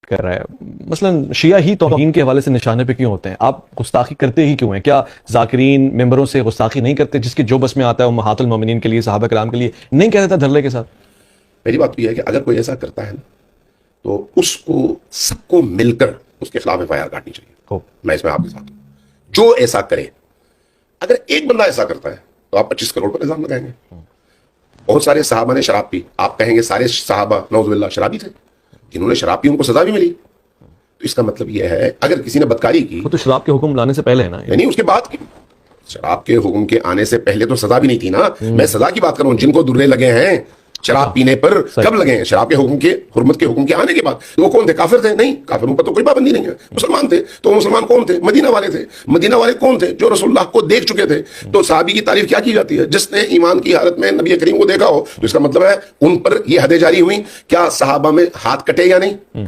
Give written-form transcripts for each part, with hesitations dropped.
کر رہا ہے. مثلا شیعہ ہی توہین کے حوالے سے نشانے پہ کیوں ہوتے ہیں؟ آپ گستاخی کرتے ہی کیوں ہیں؟ کیا ذاکرین ممبروں سے گستاخی نہیں کرتے؟ جس کی جو بس میں آتا ہے امہات المومنین کے لیے، صحابہ کرام کے لیے نہیں کہہ دیتا دھرلے کے ساتھ؟ پہلی بات تو یہ ہے کہ اگر کوئی ایسا کرتا ہے نا تو اس کو سب کو مل کر اس کے خلاف FIR کاٹنی چاہیے. میں اس میں آپ کے ساتھ ہوں. جو ایسا کرے، اگر ایک بندہ ایسا کرتا ہے تو آپ 25 کروڑ پر الزام لگائیں گے. بہت سارے صحابہ نے شراب پی، آپ کہیں گے سارے صحابہ نعوذ باللہ شرابی تھے؟ جنہوں نے شراب پی ان کو سزا بھی ملی. تو اس کا مطلب یہ ہے اگر کسی نے بدکاری کی، وہ تو شراب کے حکم لانے سے پہلے ہے نا، یعنی اس کے بعد کی. شراب کے حکم کے آنے سے پہلے تو سزا بھی نہیں تھی نا. میں سزا کی بات کروں. جن کو درے لگے ہیں شراب پینے پر کب لگے ہیں؟ شراب کے حکم کے، حرمت کے حکم کے آنے کے بعد. تو وہ کون تھے؟ کافر تھے؟ نہیں، کافروں پر تو کوئی پابندی نہیں ہے. مسلمان تھے. تو مسلمان کون تھے؟ مدینہ والے تھے. مدینہ والے کون تھے؟ جو رسول اللہ کو دیکھ چکے تھے. تو صحابی کی تعریف کیا کی جاتی ہے؟ جس نے ایمان کی حالت میں نبی کریم کو دیکھا ہو. تو اس کا مطلب ہے ان پر یہ حدیں جاری ہوئی. کیا صحابہ میں ہاتھ کٹے یا نہیں؟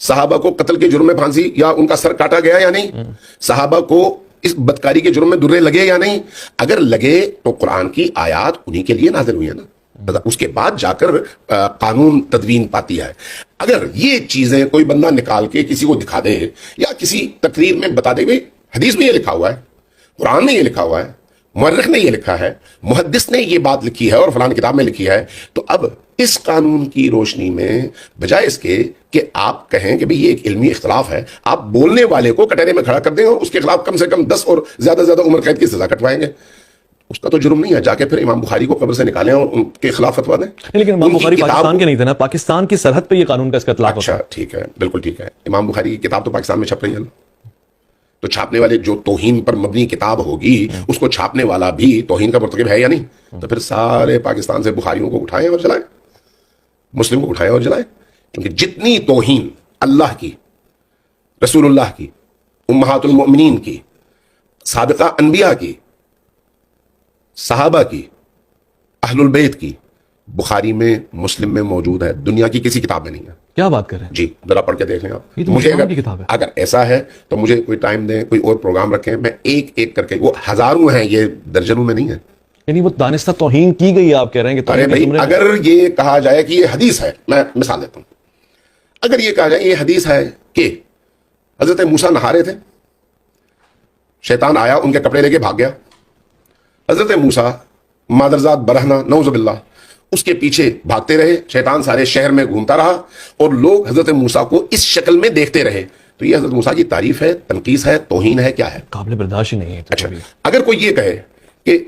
صحابہ کو قتل کے جرم میں پھانسی یا ان کا سر کاٹا گیا یا نہیں؟ صحابہ کو اس بدکاری کے جرم میں درے لگے یا نہیں؟ اگر لگے تو قرآن کی آیات انہی کے لیے نازل ہوئی ہے نا. اس کے بعد جا کر قانون تدوین پاتی ہے. اگر یہ چیزیں کوئی بندہ نکال کے کسی کو دکھا دے یا کسی تقریر میں بتا دے بھائی حدیث میں یہ لکھا ہوا ہے، قرآن میں یہ لکھا ہوا ہے، مورخ نے یہ لکھا ہے، محدث نے یہ بات لکھی ہے اور فلان کتاب میں لکھی ہے، تو اب اس قانون کی روشنی میں بجائے اس کے کہ آپ کہیں کہ بھئی یہ ایک علمی اختلاف ہے، آپ بولنے والے کو کٹہرے میں کھڑا کر دیں اور اس کے خلاف کم سے کم 10 اور زیادہ زیادہ عمر قید کی سزا کٹوائیں گے. اس کا تو جرم نہیں ہے. جا کے پھر امام بخاری کو قبر سے نکالیں اور ان کے خلاف فتوا دیں. لیکن امام بخاری پاکستان کے نہیں تھے نا، پاکستان کی سرحد پہ یہ قانون کا اس کا اطلاق ہوتا ہے. اچھا ٹھیک ہے، بالکل ٹھیک ہے. امام بخاری کی کتاب تو پاکستان میں چھپ رہی ہے نا. تو چھاپنے والے جو توہین پر مبنی کتاب ہوگی اس کو چھاپنے والا بھی توہین کا مرتکب ہے یا نہیں؟ تو پھر سارے پاکستان سے بخاریوں کو اٹھائیں اور جلائیں، مسلم کو اٹھائیں اور جلائیں. کیونکہ جتنی توہین اللہ کی، رسول اللہ کی، امہات المؤمنین کی، سابقہ انبیاء کی، صحابہ کی، اہل البیت کی، بخاری میں، مسلم میں موجود ہے. دنیا کی کسی کتاب میں نہیں ہے. کیا بات کر رہے ہیں؟ جی ذرا پڑھ کے دیکھ لیں آپ. مجھے اگر ایسا ہے تو مجھے کوئی ٹائم دیں، کوئی اور پروگرام رکھیں، میں ایک ایک کر کے، وہ ہزاروں ہیں، یہ درجنوں میں نہیں ہے. یعنی وہ دانستہ توہین کی گئی ہے، آپ کہہ رہے ہیں کہ ارے بھائی اگر یہ کہا جائے کہ یہ حدیث ہے، میں مثال دیتا ہوں، اگر یہ کہا جائے یہ حدیث ہے کہ حضرت موسیٰ نہا رہے تھے، شیطان آیا ان کے کپڑے لے کے بھاگ گیا، حضرت موسیٰ مادرزاد برہنہ نعوذ باللہ اس کے پیچھے بھاگتے رہے، شیطان سارے شہر میں گھومتا رہا اور لوگ حضرت موسیٰ کو اس شکل میں دیکھتے رہے. تو یہ حضرت موسیٰ کی تعریف ہے، تنقیص ہے، توہین ہے، کیا ہے؟ قابل برداشت ہی نہیں ہے. اچھا اگر کوئی یہ کہے کہ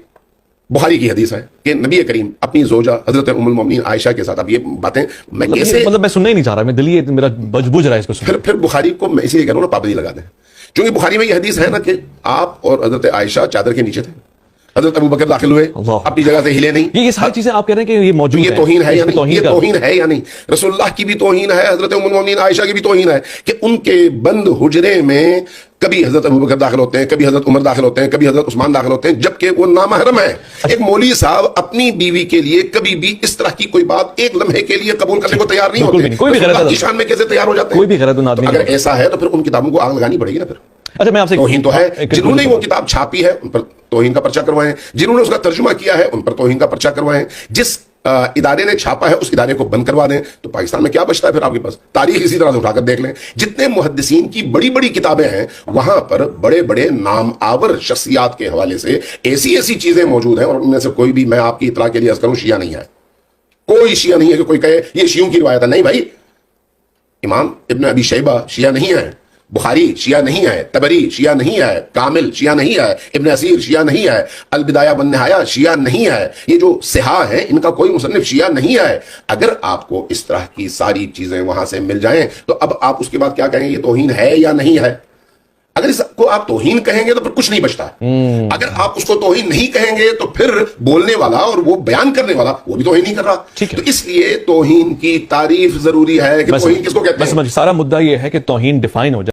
بخاری کی حدیث ہے کہ نبی کریم اپنی زوجہ حضرت ام المومنین عائشہ کے ساتھ، اب یہ باتیں میں کیسے، مطلب میں سننا ہی نہیں چاہ رہا، میں دلی میرا بجھ رہا ہے اس کو سن. پھر بخاری کو میں اسی لیے کہہ رہا ہوں نا پابندی لگا دیں. چونکہ بخاری میں یہ حدیث ہے نا کہ آپ اور حضرت عائشہ چادر کے نیچے تھے، حضرت ابو بکر داخل ہوئے اپنی جگہ سے ہلے نہیں. یہ ساری چیزیں آپ کہہ رہے ہیں کہ یہ موجود ہے. یہ توہین ہے یا نہیں؟ یہ توہین ہے یا نہیں؟ رسول اللہ کی بھی توہین ہے، حضرت ام المومنین عائشہ کی بھی توہین ہے کہ ان کے بند حجرے میں کبھی حضرت ابو بکر داخل ہوتے ہیں، کبھی حضرت عمر داخل ہوتے ہیں، کبھی حضرت عثمان داخل ہوتے ہیں، جبکہ وہ نامحرم ہے. ایک مولوی صاحب اپنی بیوی کے لیے کبھی بھی اس طرح کی کوئی بات ایک لمحے کے لیے قبول کرنے کو تیار نہیں ہوتے. کوئی بھی غلط شان میں کیسے تیار ہو جاتے ہیں؟ کوئی بھی غلط آدمی. اگر ایسا ہے تو پھر ان کتابوں کو آگ لگانی پڑے گی نا. پھر اچھا میں آپ سے توہین تو ہے. جنہوں نے وہ کتاب چھاپی ہے ان پر توہین کا پرچہ کروائیں، جنہوں نے اس کا ترجمہ کیا ہے ان پر توہین کا پرچہ کروائیں، جس ادارے نے چھاپا ہے اس ادارے کو بند کروا دیں. تو پاکستان میں کیا بچتا ہے پھر آپ کے پاس؟ تاریخ اسی طرح سے اٹھا کر دیکھ لیں، جتنے محدثین کی بڑی بڑی کتابیں ہیں وہاں پر بڑے بڑے نام آور شخصیات کے حوالے سے ایسی چیزیں موجود ہیں، اور ان میں سے کوئی بھی، میں آپ کی اطلاع کے لیے عرض کروں، شیعہ نہیں ہے. کوئی شیعہ نہیں ہے کہ کوئی کہے یہ شیعوں کی روایت ہے. نہیں بھائی، امام ابن ابی شیبہ شیعہ نہیں ہے، بخاری شیعہ نہیں ہے، تبری شیعہ نہیں ہے، کامل شیعہ نہیں ہے، ابن اسیر شیعہ نہیں ہے، البدایہ والنہایہ شیعہ نہیں ہے. یہ جو صحاح ہیں ان کا کوئی مصنف شیعہ نہیں ہے. اگر آپ کو اس طرح کی ساری چیزیں وہاں سے مل جائیں تو اب آپ اس کے بعد کیا کہیں گے؟ یہ توہین ہے یا نہیں ہے؟ اگر اس کو آپ توہین کہیں گے تو پھر کچھ نہیں بچتا. اگر آپ اس کو توہین نہیں کہیں گے تو پھر بولنے والا اور وہ بیان کرنے والا وہ بھی توہین نہیں کر رہا. تو اس لیے توہین کی تعریف ضروری ہے کہ توہین کس کو کہتے ہیں. سارا مدعا یہ ہے کہ توہین ڈیفائن ہو جائے.